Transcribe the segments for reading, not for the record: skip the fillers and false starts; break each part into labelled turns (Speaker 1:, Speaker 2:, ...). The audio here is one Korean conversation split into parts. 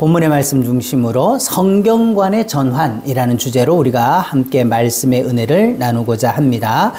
Speaker 1: 본문의 말씀 중심으로 성경관의 전환이라는 주제로 우리가 함께 말씀의 은혜를 나누고자 합니다.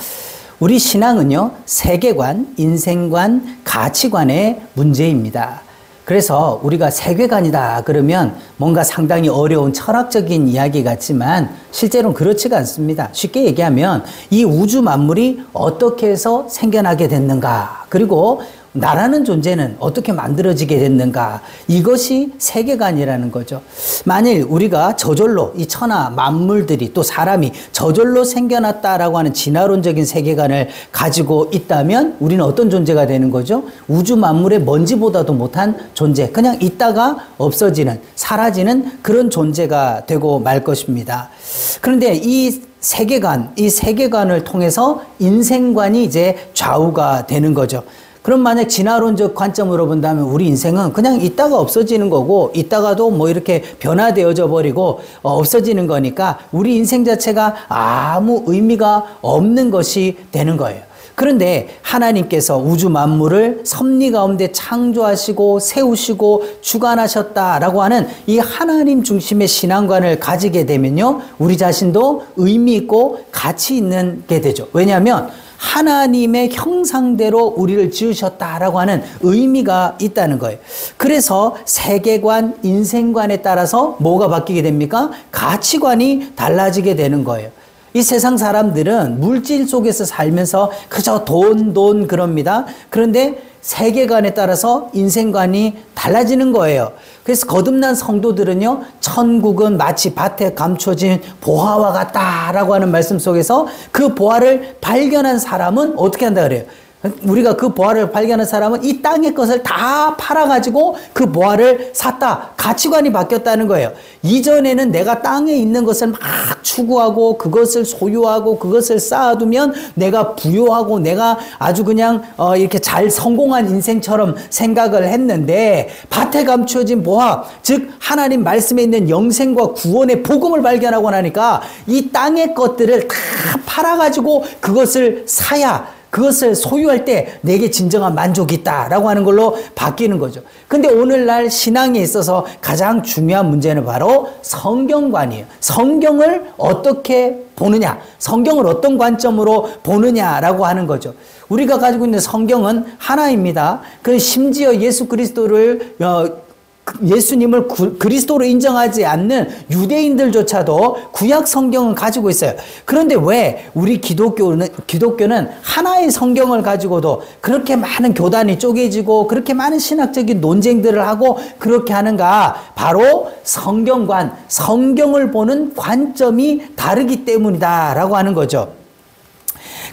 Speaker 1: 우리 신앙은요, 세계관, 인생관, 가치관의 문제입니다. 그래서 우리가 세계관이다 그러면 뭔가 상당히 어려운 철학적인 이야기 같지만 실제로는 그렇지가 않습니다. 쉽게 얘기하면 이 우주 만물이 어떻게 해서 생겨나게 됐는가, 그리고 나라는 존재는 어떻게 만들어지게 됐는가, 이것이 세계관이라는 거죠. 만일 우리가 저절로 이 천하 만물들이 또 사람이 저절로 생겨났다라고 하는 진화론적인 세계관을 가지고 있다면 우리는 어떤 존재가 되는 거죠? 우주 만물의 먼지보다도 못한 존재, 그냥 있다가 없어지는, 사라지는 그런 존재가 되고 말 것입니다. 그런데 이 세계관을 통해서 인생관이 이제 좌우가 되는 거죠. 그럼 만약 진화론적 관점으로 본다면 우리 인생은 그냥 있다가 없어지는 거고, 있다가도 뭐 이렇게 변화되어져 버리고 없어지는 거니까 우리 인생 자체가 아무 의미가 없는 것이 되는 거예요. 그런데 하나님께서 우주 만물을 섭리 가운데 창조하시고 세우시고 주관하셨다라고 하는 이 하나님 중심의 신앙관을 가지게 되면요, 우리 자신도 의미 있고 가치 있는 게 되죠. 왜냐하면 하나님의 형상대로 우리를 지으셨다라고 하는 의미가 있다는 거예요. 그래서 세계관, 인생관에 따라서 뭐가 바뀌게 됩니까? 가치관이 달라지게 되는 거예요. 이 세상 사람들은 물질 속에서 살면서 그저 돈 그럽니다. 그런데 세계관에 따라서 인생관이 달라지는 거예요. 그래서 거듭난 성도들은요, 천국은 마치 밭에 감춰진 보화와 같다라고 하는 말씀 속에서 그 보화를 발견한 사람은 어떻게 한다 그래요? 우리가 그 보화를 발견한 사람은 이 땅의 것을 다 팔아가지고 그 보화를 샀다. 가치관이 바뀌었다는 거예요. 이전에는 내가 땅에 있는 것을 막 추구하고 그것을 소유하고 그것을 쌓아두면 내가 부유하고 내가 아주 그냥 이렇게 잘 성공한 인생처럼 생각을 했는데, 밭에 감춰진 보화, 즉 하나님 말씀에 있는 영생과 구원의 복음을 발견하고 나니까 이 땅의 것들을 다 팔아가지고 그것을 사야, 그것을 소유할 때 내게 진정한 만족이 있다라고 하는 걸로 바뀌는 거죠. 근데 오늘날 신앙에 있어서 가장 중요한 문제는 바로 성경관이에요. 성경을 어떻게 보느냐, 성경을 어떤 관점으로 보느냐라고 하는 거죠. 우리가 가지고 있는 성경은 하나입니다. 그 심지어 예수님을 그리스도로 인정하지 않는 유대인들조차도 구약 성경을 가지고 있어요. 그런데 왜 우리 기독교는 하나의 성경을 가지고도 그렇게 많은 교단이 쪼개지고 그렇게 많은 신학적인 논쟁들을 하고 그렇게 하는가? 바로 성경관, 성경을 보는 관점이 다르기 때문이다라고 하는 거죠.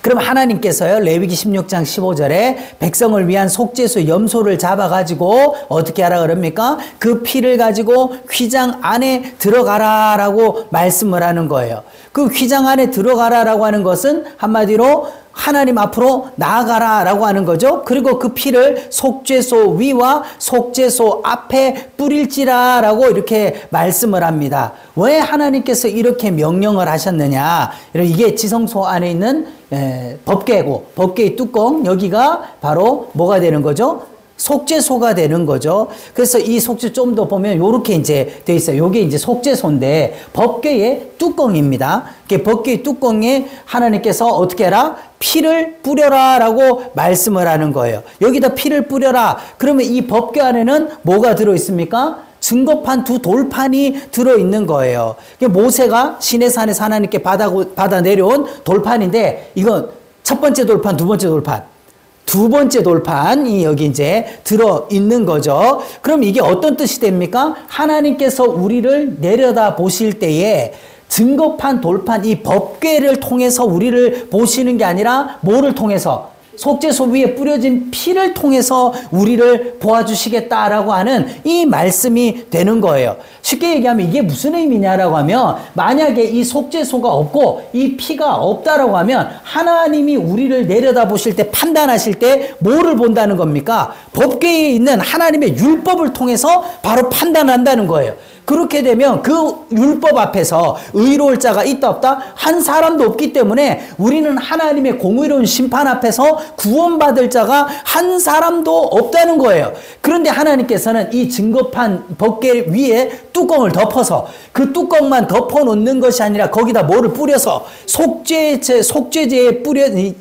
Speaker 1: 그럼 하나님께서요, 레위기 16장 15절에 백성을 위한 속죄소 염소를 잡아가지고 어떻게 하라 그럽니까? 그 피를 가지고 휘장 안에 들어가라라고 말씀을 하는 거예요. 그 휘장 안에 들어가라라고 하는 것은 한마디로 하나님 앞으로 나아가라라고 하는 거죠. 그리고 그 피를 속죄소 위와 속죄소 앞에 뿌릴지라라고 이렇게 말씀을 합니다. 왜 하나님께서 이렇게 명령을 하셨느냐? 이게 지성소 안에 있는 법궤고, 법궤의 뚜껑, 여기가 바로 뭐가 되는 거죠? 속죄소가 되는 거죠. 그래서 이 속죄 좀 더 보면 요렇게 이제 돼 있어요. 요게 이제 속죄소인데 법궤의 뚜껑입니다. 법궤의 뚜껑에 하나님께서 어떻게 해라? 피를 뿌려라 라고 말씀을 하는 거예요. 여기다 피를 뿌려라. 그러면 이 법궤 안에는 뭐가 들어 있습니까? 증거판 두 돌판이 들어있는 거예요. 모세가 시내산에서 하나님께 받아 내려온 돌판인데, 이건 첫 번째 돌판, 두 번째 돌판. 두 번째 돌판이 여기 이제 들어있는 거죠. 그럼 이게 어떤 뜻이 됩니까? 하나님께서 우리를 내려다 보실 때에 증거판, 돌판, 이 법궤를 통해서 우리를 보시는 게 아니라 뭐를 통해서? 속죄소 위에 뿌려진 피를 통해서 우리를 보아주시겠다라고 하는 이 말씀이 되는 거예요. 쉽게 얘기하면 이게 무슨 의미냐라고 하면, 만약에 이 속죄소가 없고 이 피가 없다라고 하면 하나님이 우리를 내려다보실 때, 판단하실 때 뭐를 본다는 겁니까? 법궤에 있는 하나님의 율법을 통해서 바로 판단한다는 거예요. 그렇게 되면 그 율법 앞에서 의로울 자가 있다 없다? 한 사람도 없기 때문에 우리는 하나님의 공의로운 심판 앞에서 구원받을 자가 한 사람도 없다는 거예요. 그런데 하나님께서는 이 증거판 벗개 위에 뚜껑을 덮어서 그 뚜껑만 덮어놓는 것이 아니라 거기다 뭐를 뿌려서 속죄제에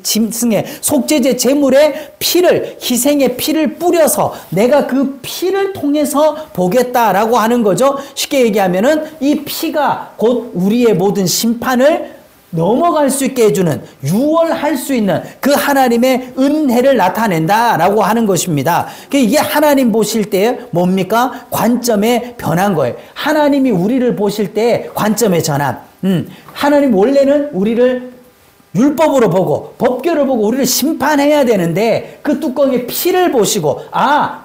Speaker 1: 짐승의 속죄제 제물에 피를, 희생의 피를 뿌려서 내가 그 피를 통해서 보겠다라고 하는 거죠. 쉽게 얘기하면은 이 피가 곧 우리의 모든 심판을 넘어갈 수 있게 해주는, 유월할 수 있는 그 하나님의 은혜를 나타낸다라고 하는 것입니다. 이게 하나님 보실 때 뭡니까? 관점의 변한 거예요. 하나님이 우리를 보실 때 관점의 전환. 하나님 원래는 우리를 율법으로 보고 법궤를 보고 우리를 심판해야 되는데 그 뚜껑에 피를 보시고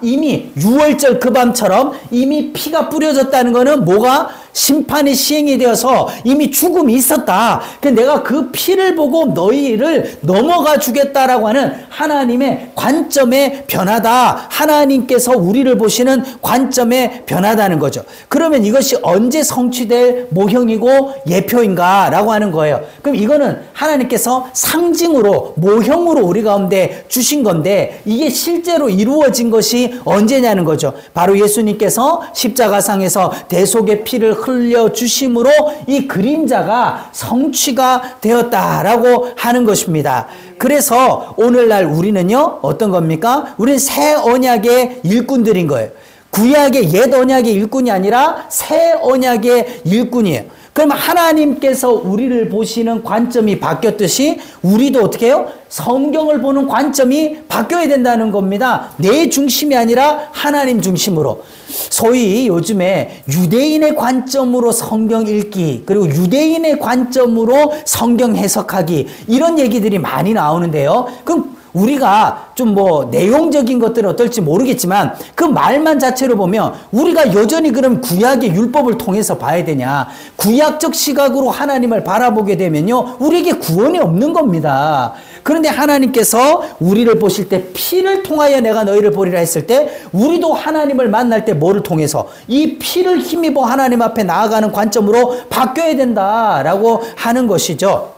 Speaker 1: 이미 6월절 그 밤처럼 이미 피가 뿌려졌다는 거는 뭐가? 심판이 시행이 되어서 이미 죽음이 있었다. 내가 그 피를 보고 너희를 넘어가 주겠다라고 하는 하나님의 관점의 변화다. 하나님께서 우리를 보시는 관점의 변화다는 거죠. 그러면 이것이 언제 성취될 모형이고 예표인가 라고 하는 거예요. 그럼 이거는 하나님께서 상징으로 모형으로 우리 가운데 주신 건데 이게 실제로 이루어진 것이 언제냐는 거죠. 바로 예수님께서 십자가상에서 대속의 피를 흘려주심으로 이 그림자가 성취가 되었다라고 하는 것입니다. 그래서 오늘날 우리는요, 어떤 겁니까? 우리는 새 언약의 일꾼들인 거예요. 구약의 옛 언약의 일꾼이 아니라 새 언약의 일꾼이에요. 그럼 하나님께서 우리를 보시는 관점이 바뀌었듯이 우리도 어떻게 해요? 성경을 보는 관점이 바뀌어야 된다는 겁니다. 내 중심이 아니라 하나님 중심으로. 소위 요즘에 유대인의 관점으로 성경 읽기, 그리고 유대인의 관점으로 성경 해석하기, 이런 얘기들이 많이 나오는데요. 그럼 우리가 좀 내용적인 것들은 어떨지 모르겠지만 그 말만 자체로 보면 우리가 여전히 그럼 구약의 율법을 통해서 봐야 되냐? 구약적 시각으로 하나님을 바라보게 되면요, 우리에게 구원이 없는 겁니다. 그런데 하나님께서 우리를 보실 때 피를 통하여 내가 너희를 보리라 했을 때 우리도 하나님을 만날 때 뭐를 통해서? 이 피를 힘입어 하나님 앞에 나아가는 관점으로 바뀌어야 된다라고 하는 것이죠.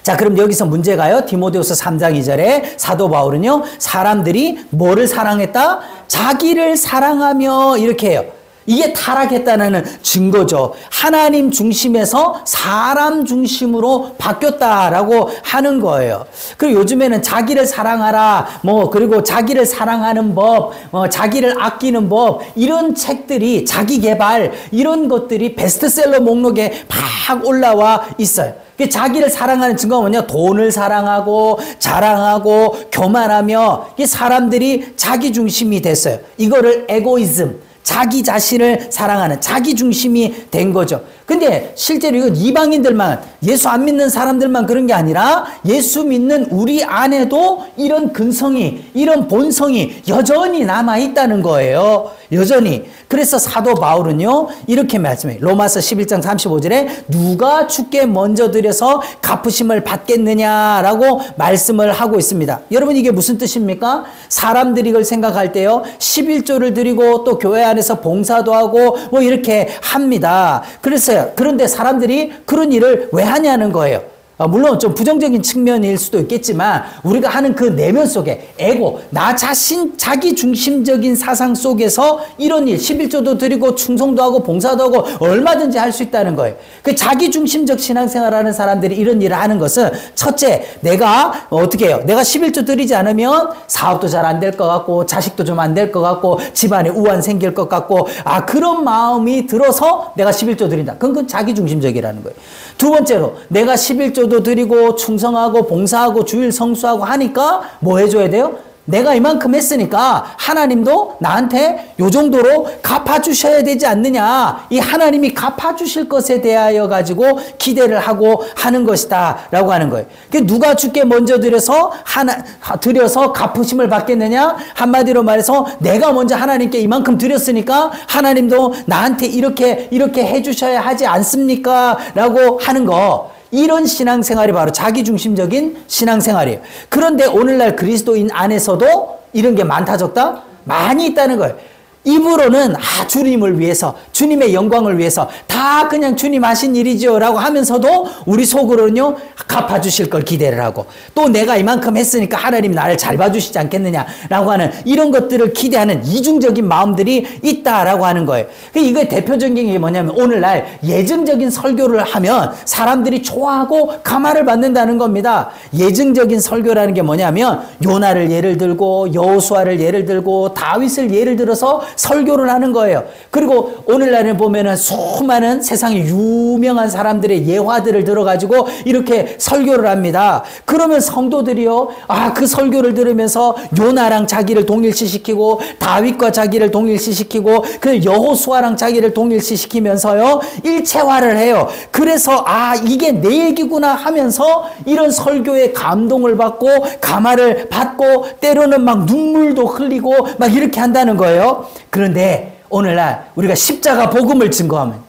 Speaker 1: 자, 그럼 여기서 문제가요. 디모데후서 3장 2절에 사도 바울은요, 사람들이 뭐를 사랑했다? 자기를 사랑하며 이렇게 해요. 이게 타락했다는 증거죠. 하나님 중심에서 사람 중심으로 바뀌었다라고 하는 거예요. 그리고 요즘에는 자기를 사랑하라, 그리고 자기를 사랑하는 법, 자기를 아끼는 법, 이런 책들이 자기 개발, 이런 것들이 베스트셀러 목록에 막 올라와 있어요. 자기를 사랑하는 증거가 뭐냐? 돈을 사랑하고 자랑하고 교만하며 이 사람들이 자기 중심이 됐어요. 이거를 에고이즘, 자기 자신을 사랑하는 자기 중심이 된 거죠. 근데 실제로 이건 이방인들만, 예수 안 믿는 사람들만 그런 게 아니라 예수 믿는 우리 안에도 이런 근성이, 이런 본성이 여전히 남아있다는 거예요. 여전히. 그래서 사도 바울은요, 이렇게 말씀해요. 로마서 11장 35절에 누가 주께 먼저 드려서 갚으심을 받겠느냐라고 말씀을 하고 있습니다. 여러분, 이게 무슨 뜻입니까? 사람들이 이걸 생각할 때요, 11조를 드리고 또 교회 안에서 봉사도 하고 이렇게 합니다. 그런데 사람들이 그런 일을 왜 하냐는 거예요. 물론 좀 부정적인 측면일 수도 있겠지만 우리가 하는 그 내면 속에 에고, 나 자신, 자기 중심적인 사상 속에서 이런 일, 11조도 드리고 충성도 하고 봉사도 하고 얼마든지 할 수 있다는 거예요. 그 자기 중심적 신앙생활하는 사람들이 이런 일을 하는 것은, 첫째, 내가 어떻게 해요? 내가 11조 드리지 않으면 사업도 잘 안 될 것 같고 자식도 좀 안 될 것 같고 집안에 우환 생길 것 같고 그런 마음이 들어서 내가 11조 드린다. 그건 자기 중심적이라는 거예요. 두 번째로, 내가 11조도 드리고 충성하고 봉사하고 주일 성수하고 하니까 뭐 해줘야 돼요? 내가 이만큼 했으니까 하나님도 나한테 요 정도로 갚아주셔야 되지 않느냐. 이 하나님이 갚아주실 것에 대하여 가지고 기대를 하고 하는 것이다 라고 하는 거예요. 누가 주께 먼저 드려서 갚으심을 받겠느냐? 한마디로 말해서 내가 먼저 하나님께 이만큼 드렸으니까 하나님도 나한테 이렇게 해주셔야 하지 않습니까? 라고 하는 거. 이런 신앙생활이 바로 자기중심적인 신앙생활이에요. 그런데 오늘날 그리스도인 안에서도 이런 게 많다 적다? 많이 있다는 거예요. 입으로는 주님을 위해서, 주님의 영광을 위해서 다 그냥 주님 하신 일이죠 라고 하면서도 우리 속으로는요 갚아주실 걸 기대를 하고, 또 내가 이만큼 했으니까 하나님이 나를 잘 봐주시지 않겠느냐라고 하는 이런 것들을 기대하는 이중적인 마음들이 있다라고 하는 거예요. 이거의 대표적인 게 뭐냐면, 오늘날 예증적인 설교를 하면 사람들이 좋아하고 감화를 받는다는 겁니다. 예증적인 설교라는 게 뭐냐면, 요나를 예를 들고 여호수아를 예를 들고 다윗을 예를 들어서 설교를 하는 거예요. 그리고 오늘날에 보면은 수많은 세상에 유명한 사람들의 예화들을 들어가지고 이렇게 설교를 합니다. 그러면 성도들이요, 그 설교를 들으면서 요나랑 자기를 동일시시키고 다윗과 자기를 동일시시키고 그 여호수아랑 자기를 동일시시키면서요 일체화를 해요. 그래서 이게 내 얘기구나 하면서 이런 설교에 감동을 받고 감화를 받고 때로는 막 눈물도 흘리고 막 이렇게 한다는 거예요. 그런데 오늘날 우리가 십자가 복음을 증거하면,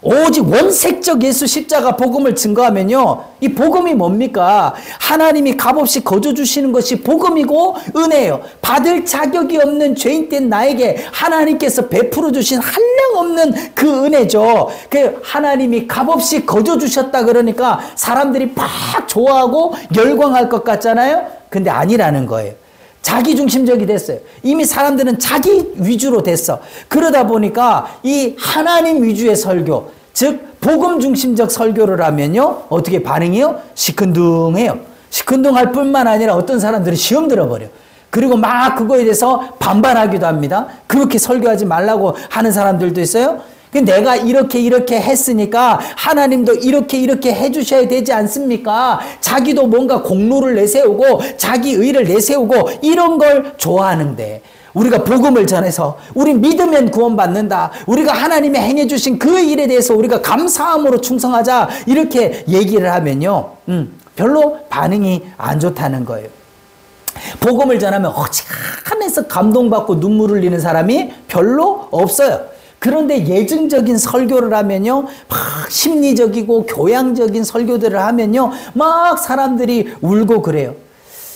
Speaker 1: 오직 원색적 예수 십자가 복음을 증거하면요, 이 복음이 뭡니까? 하나님이 값없이 거저 주시는 것이 복음이고 은혜예요. 받을 자격이 없는 죄인된 나에게 하나님께서 베풀어 주신 한량없는 그 은혜죠. 그 하나님이 값없이 거저 주셨다 그러니까 사람들이 막 좋아하고 열광할 것 같잖아요. 근데 아니라는 거예요. 자기중심적이 됐어요. 이미 사람들은 자기 위주로 됐어. 그러다 보니까 이 하나님 위주의 설교, 즉 복음 중심적 설교를 하면요 어떻게 반응이요? 시큰둥해요. 시큰둥할 뿐만 아니라 어떤 사람들은 시험 들어버려. 그리고 막 그거에 대해서 반발하기도 합니다. 그렇게 설교하지 말라고 하는 사람들도 있어요. 내가 이렇게 했으니까 하나님도 이렇게 해주셔야 되지 않습니까? 자기도 뭔가 공로를 내세우고 자기 의를 내세우고 이런 걸 좋아하는데, 우리가 복음을 전해서 우리 믿으면 구원받는다, 우리가 하나님이 행해주신 그 일에 대해서 우리가 감사함으로 충성하자 이렇게 얘기를 하면요 별로 반응이 안 좋다는 거예요. 복음을 전하면 어지간해서 감동받고 눈물 흘리는 사람이 별로 없어요. 그런데 예증적인 설교를 하면요 막 심리적이고 교양적인 설교들을 하면요 막 사람들이 울고 그래요.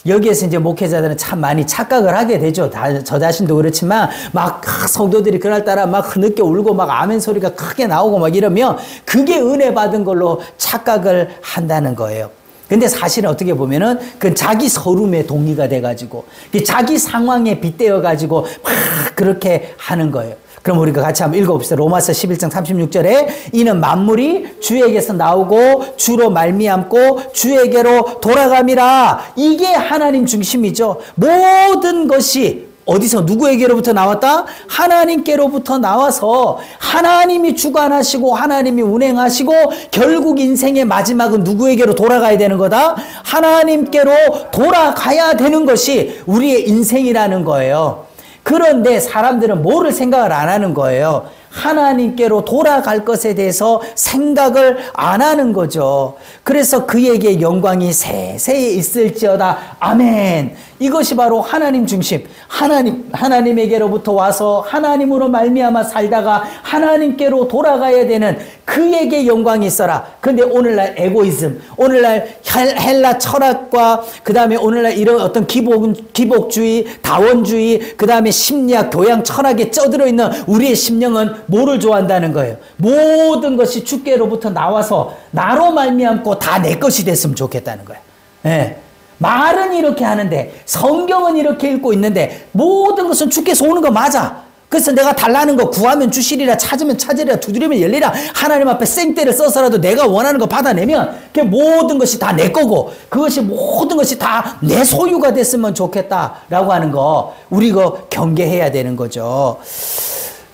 Speaker 1: 여기에서 이제 목회자들은 참 많이 착각을 하게 되죠. 저 자신도 그렇지만 막 성도들이 그날따라 막 늦게 울고 막 아멘 소리가 크게 나오고 막 이러면 그게 은혜 받은 걸로 착각을 한다는 거예요. 근데 사실은 어떻게 보면은 그 자기 서름에 동의가 돼가지고 자기 상황에 빗대어가지고 막 그렇게 하는 거예요. 그럼 우리가 같이 한번 읽어봅시다. 로마서 11장 36절에 이는 만물이 주에게서 나오고 주로 말미암고 주에게로 돌아감이라. 이게 하나님 중심이죠. 모든 것이 어디서 누구에게로부터 나왔다? 하나님께로부터 나와서 하나님이 주관하시고 하나님이 운행하시고 결국 인생의 마지막은 누구에게로 돌아가야 되는 거다? 하나님께로 돌아가야 되는 것이 우리의 인생이라는 거예요. 그런데 사람들은 뭐를 생각을 안 하는 거예요. 하나님께로 돌아갈 것에 대해서 생각을 안 하는 거죠. 그래서 그에게 영광이 세세에 있을지어다. 아멘. 이것이 바로 하나님 중심, 하나님에게로부터 와서 하나님으로 말미암아 살다가 하나님께로 돌아가야 되는 그에게 영광이 있어라. 그런데 오늘날 에고이즘, 오늘날 헬라 철학과 그 다음에 오늘날 이런 어떤 기복주의, 다원주의, 그 다음에 심리학, 교양, 철학에 쩌들어 있는 우리의 심령은 뭐를 좋아한다는 거예요? 모든 것이 주께로부터 나와서 나로 말미암고 다 내 것이 됐으면 좋겠다는 거예요. 네. 말은 이렇게 하는데 성경은 이렇게 읽고 있는데 모든 것은 주께서 오는 거 맞아. 그래서 내가 달라는 거 구하면 주시리라, 찾으면 찾으리라, 두드리면 열리라. 하나님 앞에 생떼를 써서라도 내가 원하는 거 받아내면 그 모든 것이 다 내 거고 그것이 모든 것이 다 내 소유가 됐으면 좋겠다라고 하는 거 우리 이거 경계해야 되는 거죠.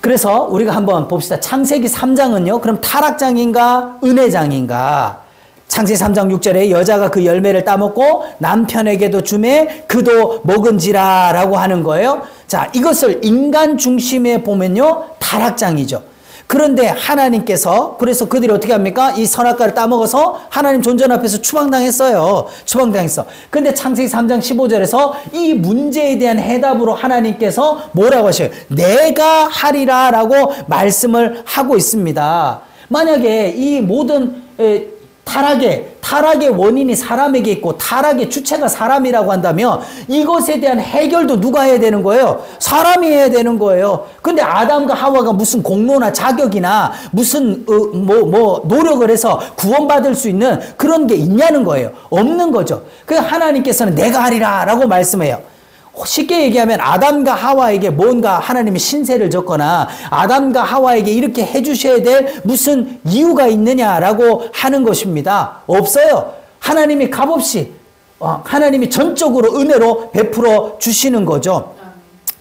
Speaker 1: 그래서 우리가 한번 봅시다. 창세기 3장은요 그럼 타락장인가 은혜장인가? 창세기 3장 6절에 여자가 그 열매를 따먹고 남편에게도 주매 그도 먹은지라 라고 하는 거예요. 자, 이것을 인간 중심에 보면요 타락장이죠. 그런데 하나님께서 그래서 그들이 어떻게 합니까? 이 선악과를 따먹어서 하나님 존전 앞에서 추방당했어요. 추방당했어. 근데 창세기 3장 15절에서 이 문제에 대한 해답으로 하나님께서 뭐라고 하셔요? 내가 하리라 라고 말씀을 하고 있습니다. 만약에 이 모든 타락의 원인이 사람에게 있고 타락의 주체가 사람이라고 한다면 이것에 대한 해결도 누가 해야 되는 거예요? 사람이 해야 되는 거예요. 근데 아담과 하와가 무슨 공로나 자격이나 무슨 노력을 해서 구원받을 수 있는 그런 게 있냐는 거예요. 없는 거죠. 그래서 하나님께서는 내가 하리라 라고 말씀해요. 쉽게 얘기하면 아담과 하와에게 뭔가 하나님이 신세를 졌거나 아담과 하와에게 이렇게 해주셔야 될 무슨 이유가 있느냐라고 하는 것입니다. 없어요. 하나님이 값없이 하나님이 전적으로 은혜로 베풀어 주시는 거죠.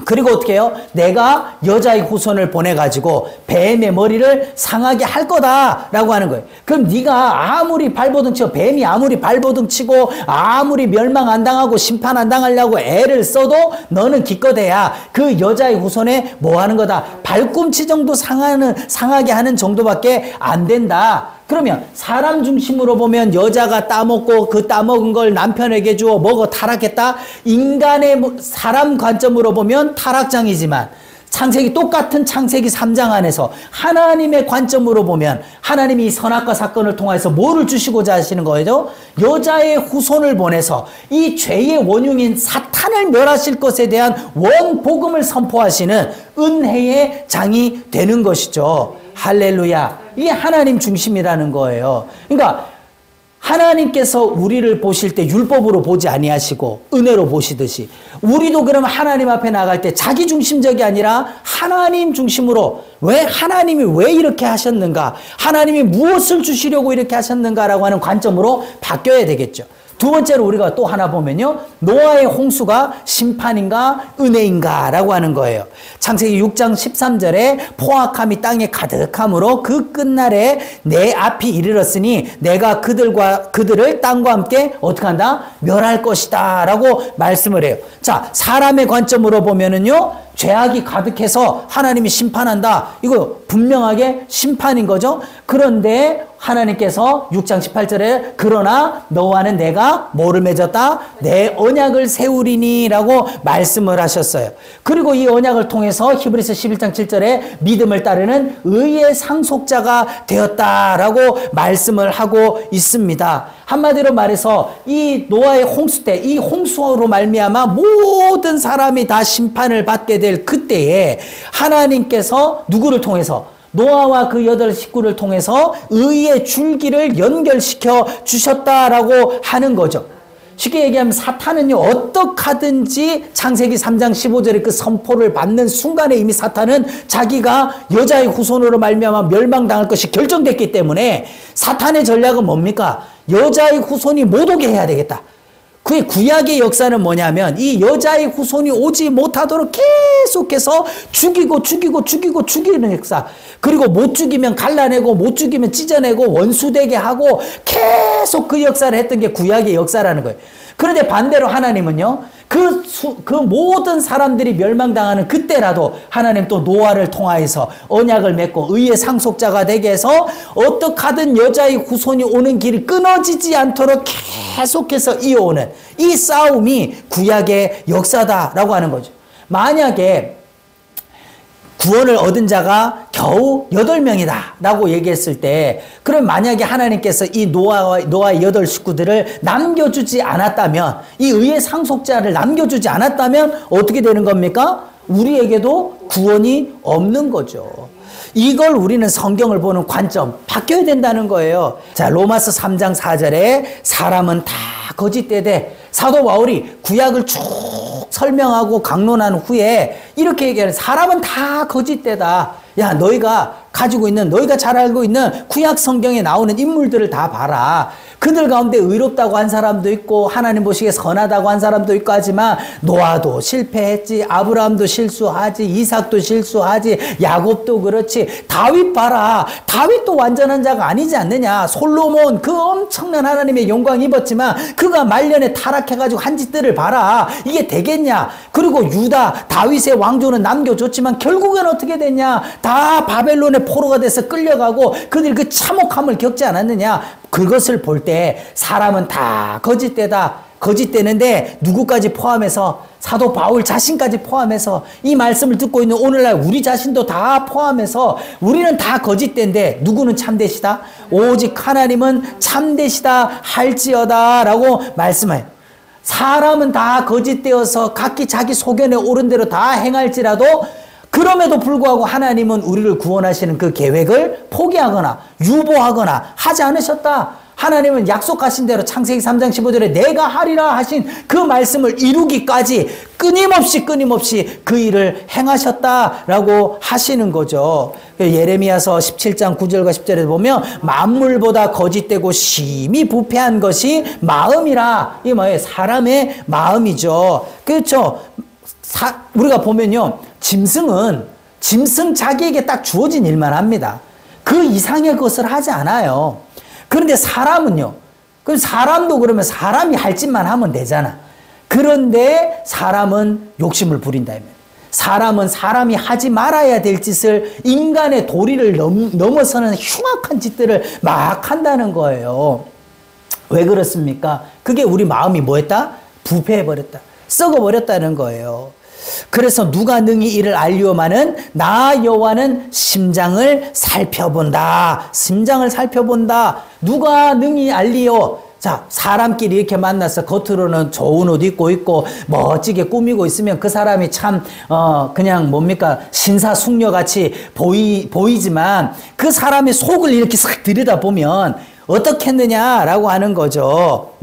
Speaker 1: 그리고 어떻게 해요? 내가 여자의 후손을 보내가지고 뱀의 머리를 상하게 할 거다라고 하는 거예요. 그럼 네가 아무리 발버둥 치고 뱀이 아무리 발버둥 치고 아무리 멸망 안 당하고 심판 안 당하려고 애를 써도 너는 기껏해야 그 여자의 후손에 뭐 하는 거다? 발꿈치 정도 상하게 하는 정도밖에 안 된다. 그러면 사람 중심으로 보면 여자가 따먹고 그 따먹은 걸 남편에게 주어 먹어 타락했다. 인간의 사람 관점으로 보면 타락장이지만 똑같은 창세기 3장 안에서 하나님의 관점으로 보면 하나님이 이 선악과 사건을 통해서 뭐를 주시고자 하시는 거예요? 여자의 후손을 보내서 이 죄의 원흉인 사탄을 멸하실 것에 대한 원복음을 선포하시는 은혜의 장이 되는 것이죠. 할렐루야. 이게 하나님 중심이라는 거예요. 그러니까 하나님께서 우리를 보실 때 율법으로 보지 아니하시고 은혜로 보시듯이 우리도 그러면 하나님 앞에 나갈 때 자기 중심적이 아니라 하나님 중심으로 하나님이 왜 이렇게 하셨는가, 하나님이 무엇을 주시려고 이렇게 하셨는가라고 하는 관점으로 바뀌어야 되겠죠. 두 번째로 우리가 또 하나 보면요, 노아의 홍수가 심판인가 은혜인가 라고 하는 거예요. 창세기 6장 13절에 포악함이 땅에 가득함으로 그 끝날에 내 앞이 이르렀으니 내가 그들을 땅과 함께 어떻게 한다? 멸할 것이다 라고 말씀을 해요. 자, 사람의 관점으로 보면은요, 죄악이 가득해서 하나님이 심판한다. 이거 분명하게 심판인 거죠. 그런데 하나님께서 6장 18절에 그러나 너와는 내가 뭐를 맺었다? 내 언약을 세우리니 라고 말씀을 하셨어요. 그리고 이 언약을 통해서 히브리서 11장 7절에 믿음을 따르는 의의 상속자가 되었다라고 말씀을 하고 있습니다. 한마디로 말해서 이 노아의 홍수 때 이 홍수로 말미암아 모든 사람이 다 심판을 받게 될 그때에 하나님께서 누구를 통해서 노아와 그 8 식구를 통해서 의의 줄기를 연결시켜 주셨다라고 하는 거죠. 쉽게 얘기하면 사탄은요, 어떡하든지 창세기 3장 15절에 그 선포를 받는 순간에 이미 사탄은 자기가 여자의 후손으로 말미암아 멸망당할 것이 결정됐기 때문에 사탄의 전략은 뭡니까? 여자의 후손이 못 오게 해야 되겠다. 그의 구약의 역사는 뭐냐면 이 여자의 후손이 오지 못하도록 계속해서 죽이는 역사. 그리고 못 죽이면 갈라내고 못 죽이면 찢어내고 원수되게 하고 계속 그 역사를 했던 게 구약의 역사라는 거예요. 그런데 반대로 하나님은요, 그 모든 사람들이 멸망당하는 그때라도 하나님 또 노아를 통하여서 언약을 맺고 의의 상속자가 되게 해서 어떻게든 여자의 후손이 오는 길이 끊어지지 않도록 계속해서 이어오는 이 싸움이 구약의 역사다라고 하는 거죠. 만약에 구원을 얻은 자가 겨우 8명이다 라고 얘기했을 때, 그럼 만약에 하나님께서 이 노아의 8 식구들을 남겨주지 않았다면, 이 의의 상속자를 남겨주지 않았다면 어떻게 되는 겁니까? 우리에게도 구원이 없는 거죠. 이걸 우리는 성경을 보는 관점 바뀌어야 된다는 거예요. 자, 로마서 3장 4절에 사람은 다 거짓되되, 사도 바울이 구약을 쭉 설명하고 강론한 후에 이렇게 얘기하는, 사람은 다 거짓되다. 야, 너희가 잘 알고 있는 구약 성경에 나오는 인물들을 다 봐라. 그들 가운데 의롭다고 한 사람도 있고 하나님 보시기에 선하다고 한 사람도 있고 하지만 노아도 실패했지, 아브라함도 실수하지, 이삭도 실수하지, 야곱도 그렇지, 다윗 봐라. 다윗도 완전한 자가 아니지 않느냐. 솔로몬 그 엄청난 하나님의 영광 입었지만 그가 말년에 타락해가지고 한 짓들을 봐라. 이게 되겠냐. 그리고 유다 다윗의 왕조는 남겨줬지만 결국엔 어떻게 됐냐. 다 바벨론의 포로가 돼서 끌려가고 그들이 그 참혹함을 겪지 않았느냐. 그것을 볼 때 사람은 다 거짓되다. 거짓되는데 누구까지 포함해서 사도 바울 자신까지 포함해서 이 말씀을 듣고 있는 오늘날 우리 자신도 다 포함해서 우리는 다 거짓된데 누구는 참되시다? 오직 하나님은 참되시다 할지어다 라고 말씀해요. 사람은 다 거짓되어서 각기 자기 소견에 옳은 대로 다 행할지라도 그럼에도 불구하고 하나님은 우리를 구원하시는 그 계획을 포기하거나 유보하거나 하지 않으셨다. 하나님은 약속하신 대로 창세기 3장 15절에 내가 하리라 하신 그 말씀을 이루기까지 끊임없이 그 일을 행하셨다라고 하시는 거죠. 예레미야서 17장 9절과 10절에 보면 만물보다 거짓되고 심히 부패한 것이 마음이라. 이게 뭐예요? 사람의 마음이죠. 그렇죠. 우리가 보면요. 짐승 자기에게 딱 주어진 일만 합니다. 그 이상의 것을 하지 않아요. 그런데 사람은요. 그럼 사람도 그러면 사람이 할 짓만 하면 되잖아. 그런데 사람은 욕심을 부린다. 사람은 사람이 하지 말아야 될 짓을 인간의 도리를 넘어서는 흉악한 짓들을 막 한다는 거예요. 왜 그렇습니까? 그게 우리 마음이 뭐였다? 부패해버렸다. 썩어버렸다는 거예요. 그래서 누가 능히 이를 알리오마는 나 여호와는 심장을 살펴본다. 심장을 살펴본다. 누가 능히 알리오? 자, 사람끼리 이렇게 만나서 겉으로는 좋은 옷 입고 있고 멋지게 꾸미고 있으면 그 사람이 참 그냥 뭡니까 신사숙녀같이 보이지만 그 사람의 속을 이렇게 싹 들여다보면 어떻겠느냐라고 하는 거죠.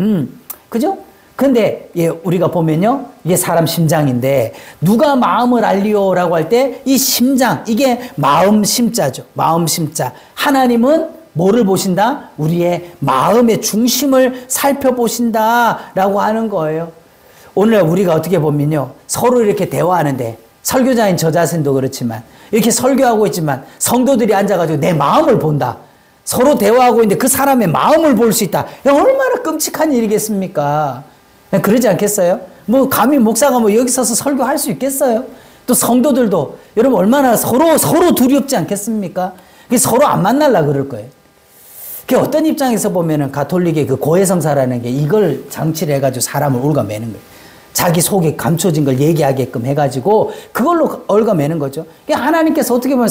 Speaker 1: 그죠? 근데 예, 우리가 보면요. 이게 사람 심장인데 누가 마음을 알리오라고 할 때 이 심장, 이게 마음 심자죠. 마음 심자. 하나님은 뭐를 보신다? 우리의 마음의 중심을 살펴보신다라고 하는 거예요. 오늘 우리가 어떻게 보면요. 서로 이렇게 대화하는데 설교자인 저 자신도 그렇지만 이렇게 설교하고 있지만 성도들이 앉아가지고 내 마음을 본다. 서로 대화하고 있는데 그 사람의 마음을 볼 수 있다. 얼마나 끔찍한 일이겠습니까? 그러지 않겠어요? 뭐 감히 목사가 뭐 여기 서서 설교할 수 있겠어요? 또 성도들도 여러분 얼마나 서로 두렵지 않겠습니까? 서로 안 만날라 그럴 거예요. 어떤 입장에서 보면은 가톨릭의 그 고해성사라는 게 이걸 장치를 해가지고 사람을 얽어매는 거예요. 자기 속에 감춰진 걸 얘기하게끔 해가지고 그걸로 얽어매는 거죠. 하나님께서 어떻게 보면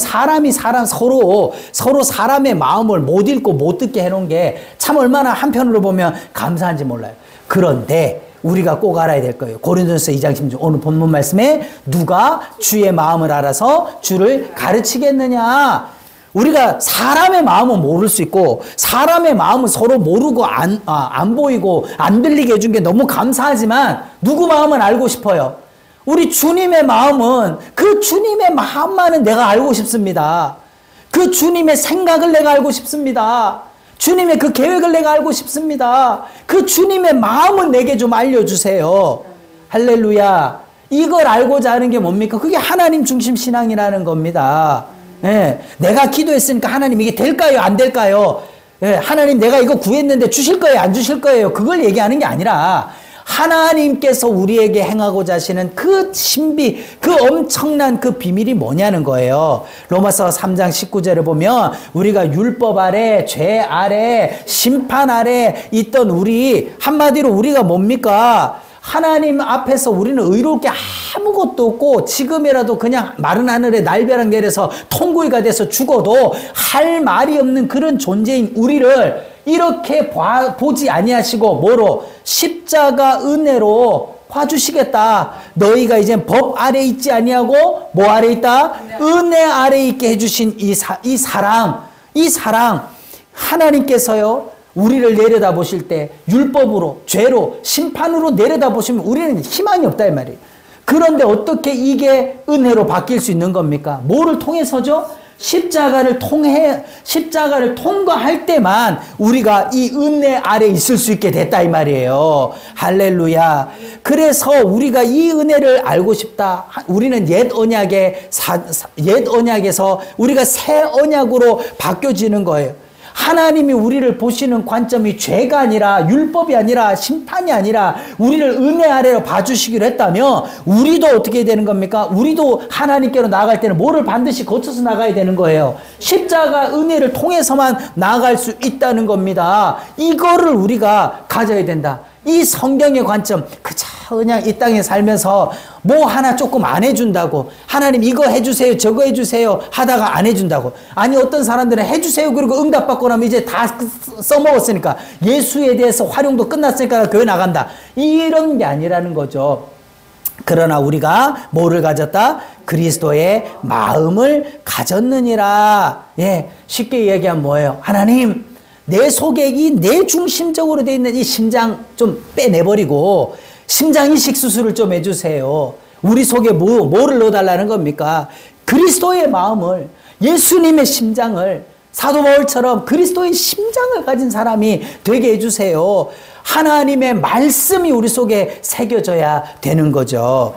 Speaker 1: 서로 사람의 마음을 못 읽고 못 듣게 해놓은 게 참 얼마나 한편으로 보면 감사한지 몰라요. 그런데 우리가 꼭 알아야 될 거예요. 고린도전서 2장 16절 오늘 본문 말씀에 누가 주의 마음을 알아서 주를 가르치겠느냐. 우리가 사람의 마음은 모를 수 있고 사람의 마음은 서로 모르고 안 보이고 안 들리게 해준 게 너무 감사하지만 누구 마음은 알고 싶어요? 우리 주님의 마음은 그 주님의 마음만은 내가 알고 싶습니다. 그 주님의 생각을 내가 알고 싶습니다. 주님의 그 계획을 내가 알고 싶습니다. 그 주님의 마음을 내게 좀 알려주세요. 할렐루야. 이걸 알고자 하는 게 뭡니까? 그게 하나님 중심 신앙이라는 겁니다. 예, 내가 기도했으니까 하나님 이게 될까요? 안 될까요? 예, 하나님 내가 이거 구했는데 주실 거예요? 안 주실 거예요? 그걸 얘기하는 게 아니라 하나님께서 우리에게 행하고자 하시는 그 신비, 그 엄청난 그 비밀이 뭐냐는 거예요. 로마서 3장 19절에 보면 우리가 율법 아래, 죄 아래, 심판 아래 있던 우리, 한마디로 우리가 뭡니까? 하나님 앞에서 우리는 의로울 게 아무것도 없고 지금이라도 그냥 마른 하늘에 날벼락 내려서 통구이가 돼서 죽어도 할 말이 없는 그런 존재인 우리를 이렇게 보지 아니하시고 뭐로? 십자가 은혜로 봐주시겠다. 너희가 이제 법 아래 있지 아니하고 뭐 아래 있다? 은혜 아래 있게 해주신 이 사랑 하나님께서요 우리를 내려다보실 때 율법으로 죄로 심판으로 내려다보시면 우리는 희망이 없다 이 말이에요. 그런데 어떻게 이게 은혜로 바뀔 수 있는 겁니까? 뭐를 통해서죠? 십자가를 통과할 때만 우리가 이 은혜 아래 있을 수 있게 됐다 이 말이에요. 할렐루야. 그래서 우리가 이 은혜를 알고 싶다. 우리는 옛 언약에서 우리가 새 언약으로 바뀌어지는 거예요. 하나님이 우리를 보시는 관점이 죄가 아니라 율법이 아니라 심판이 아니라 우리를 은혜 아래로 봐주시기로 했다면 우리도 어떻게 되는 겁니까? 우리도 하나님께로 나아갈 때는 뭐를 반드시 거쳐서 나가야 되는 거예요. 십자가 은혜를 통해서만 나아갈 수 있다는 겁니다. 이거를 우리가 가져야 된다. 이 성경의 관점, 그저 그냥 이 땅에 살면서 뭐 하나 조금 안 해준다고, 하나님 이거 해주세요 저거 해주세요 하다가 안 해준다고. 아니 어떤 사람들은 해주세요 그리고 응답받고 나면 이제 다 써먹었으니까, 예수에 대해서 활용도 끝났으니까 교회 나간다, 이런 게 아니라는 거죠. 그러나 우리가 뭐를 가졌다? 그리스도의 마음을 가졌느니라. 예, 쉽게 얘기하면 뭐예요? 하나님, 내 속에 내 중심적으로 되어 있는 이 심장 좀 빼내버리고 심장 이식 수술을 좀 해주세요. 우리 속에 뭐를 넣어달라는 겁니까? 그리스도의 마음을, 예수님의 심장을, 사도 바울처럼 그리스도의 심장을 가진 사람이 되게 해주세요. 하나님의 말씀이 우리 속에 새겨져야 되는 거죠.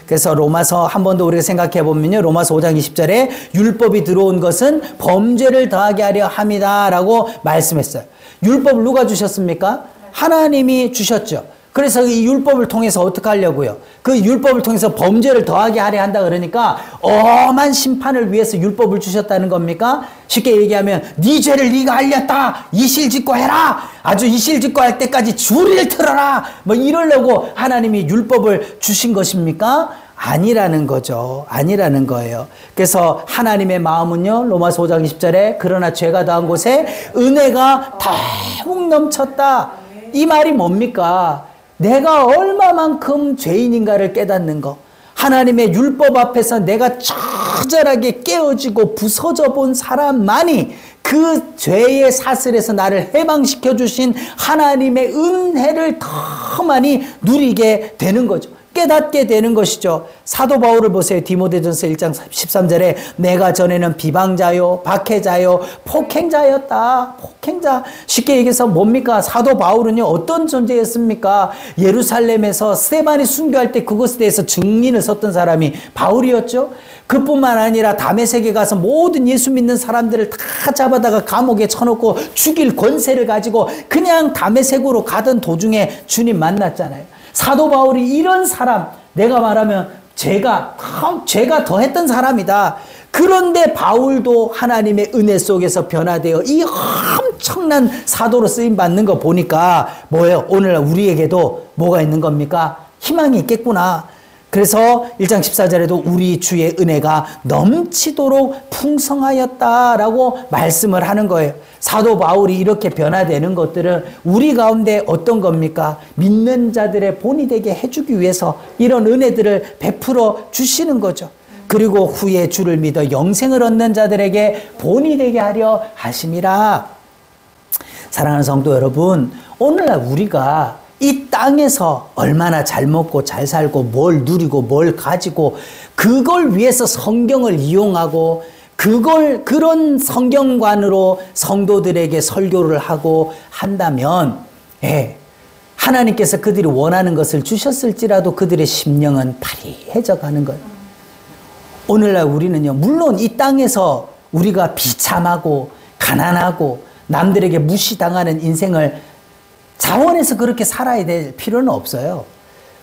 Speaker 1: 그래서 로마서 한 번 더 우리가 생각해 보면요, 로마서 5장 20절에 율법이 들어온 것은 범죄를 더하게 하려 함이다 라고 말씀했어요. 율법을 누가 주셨습니까? 하나님이 주셨죠. 그래서 이 율법을 통해서 어떻게 하려고요? 그 율법을 통해서 범죄를 더하게 하려 한다 그러니까 엄한 심판을 위해서 율법을 주셨다는 겁니까? 쉽게 얘기하면 네 죄를 네가 알렸다, 이실직고 해라, 아주 이실직고 할 때까지 주리를 틀어라, 뭐 이러려고 하나님이 율법을 주신 것입니까? 아니라는 거죠. 아니라는 거예요. 그래서 하나님의 마음은요, 로마서 5장 20절에 그러나 죄가 더한 곳에 은혜가 더욱 넘쳤다. 이 말이 뭡니까? 내가 얼마만큼 죄인인가를 깨닫는 거. 하나님의 율법 앞에서 내가 처절하게 깨어지고 부서져 본 사람만이 그 죄의 사슬에서 나를 해방시켜 주신 하나님의 은혜를 더 많이 누리게 되는 거죠. 깨닫게 되는 것이죠. 사도 바울을 보세요. 디모데전서 1장 13절에 내가 전에는 비방자요, 박해자요, 폭행자였다. 폭행자. 쉽게 얘기해서 뭡니까? 사도 바울은요, 어떤 존재였습니까? 예루살렘에서 스데반이 순교할 때 그것에 대해서 증인을 섰던 사람이 바울이었죠. 그뿐만 아니라 다메섹에 가서 모든 예수 믿는 사람들을 다 잡아다가 감옥에 쳐놓고 죽일 권세를 가지고 그냥 다메섹으로 가던 도중에 주님 만났잖아요. 사도 바울이 이런 사람, 내가 말하면 죄가 더했던 사람이다. 그런데 바울도 하나님의 은혜 속에서 변화되어 이 엄청난 사도로 쓰임받는 거 보니까 뭐예요? 오늘날 우리에게도 뭐가 있는 겁니까? 희망이 있겠구나. 그래서 1장 14절에도 우리 주의 은혜가 넘치도록 풍성하였다라고 말씀을 하는 거예요. 사도 바울이 이렇게 변화되는 것들은 우리 가운데 어떤 겁니까? 믿는 자들의 본이 되게 해주기 위해서 이런 은혜들을 베풀어 주시는 거죠. 그리고 후에 주를 믿어 영생을 얻는 자들에게 본이 되게 하려 하심이라. 사랑하는 성도 여러분, 오늘날 우리가 이 땅에서 얼마나 잘 먹고 잘 살고 뭘 누리고 뭘 가지고 그걸 위해서 성경을 이용하고 그런 성경관으로 성도들에게 설교를 하고 한다면, 하나님께서 그들이 원하는 것을 주셨을지라도 그들의 심령은 파리해져 가는 거예요. 오늘날 우리는요, 물론 이 땅에서 우리가 비참하고 가난하고 남들에게 무시당하는 인생을 자원해서 그렇게 살아야 될 필요는 없어요.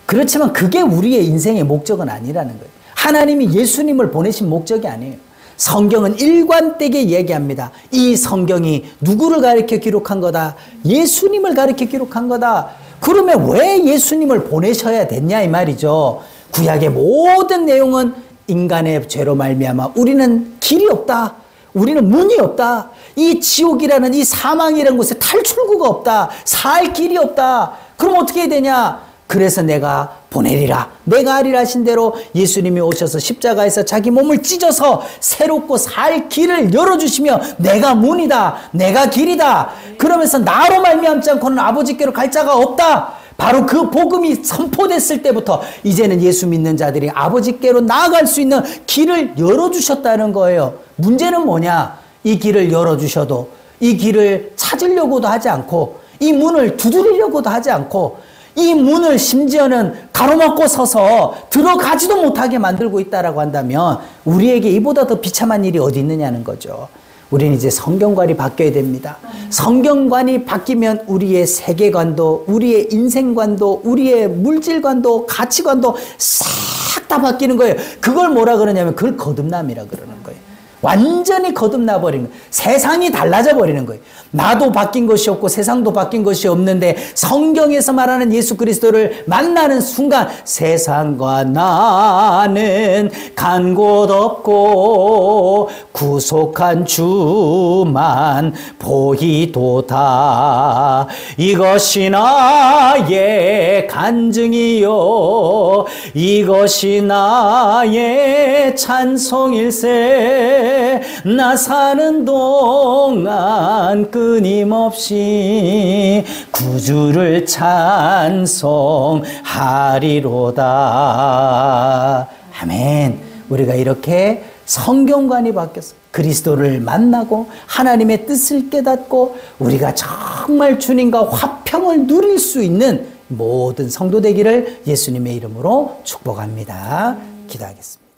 Speaker 1: 그렇지만 그게 우리의 인생의 목적은 아니라는 거예요. 하나님이 예수님을 보내신 목적이 아니에요. 성경은 일관되게 얘기합니다. 이 성경이 누구를 가리켜 기록한 거다? 예수님을 가리켜 기록한 거다. 그러면 왜 예수님을 보내셔야 됐냐 이 말이죠. 구약의 모든 내용은 인간의 죄로 말미암아 우리는 길이 없다. 우리는 문이 없다. 이 지옥이라는 이 사망이라는 곳에 탈출구가 없다. 살 길이 없다. 그럼 어떻게 해야 되냐? 그래서 내가 보내리라. 내가 하리라 하신 대로 예수님이 오셔서 십자가에서 자기 몸을 찢어서 새롭고 살 길을 열어주시며 내가 문이다. 내가 길이다. 그러면서 나로 말미암지 않고는 아버지께로 갈 자가 없다. 바로 그 복음이 선포됐을 때부터 이제는 예수 믿는 자들이 아버지께로 나아갈 수 있는 길을 열어주셨다는 거예요. 문제는 뭐냐? 이 길을 열어주셔도 이 길을 찾으려고도 하지 않고 이 문을 두드리려고도 하지 않고 이 문을 심지어는 가로막고 서서 들어가지도 못하게 만들고 있다라고 한다면 우리에게 이보다 더 비참한 일이 어디 있느냐는 거죠. 우리는 이제 성경관이 바뀌어야 됩니다. 성경관이 바뀌면 우리의 세계관도 우리의 인생관도 우리의 물질관도 가치관도 싹 다 바뀌는 거예요. 그걸 뭐라 그러냐면 그걸 거듭남이라 그러는 거예요. 완전히 거듭나 버리는 거예요. 세상이 달라져 버리는 거예요. 나도 바뀐 것이 없고 세상도 바뀐 것이 없는데 성경에서 말하는 예수 그리스도를 만나는 순간 세상과 나는 간 곳 없고 구속한 주만 보이도다. 이것이 나의 간증이요 이것이 나의 찬송일세. 나 사는 동안 끊임없이 구주를 찬송하리로다. 아멘. 우리가 이렇게 성경관이 바뀌어서 그리스도를 만나고 하나님의 뜻을 깨닫고 우리가 정말 주님과 화평을 누릴 수 있는 모든 성도 되기를 예수님의 이름으로 축복합니다. 기도하겠습니다.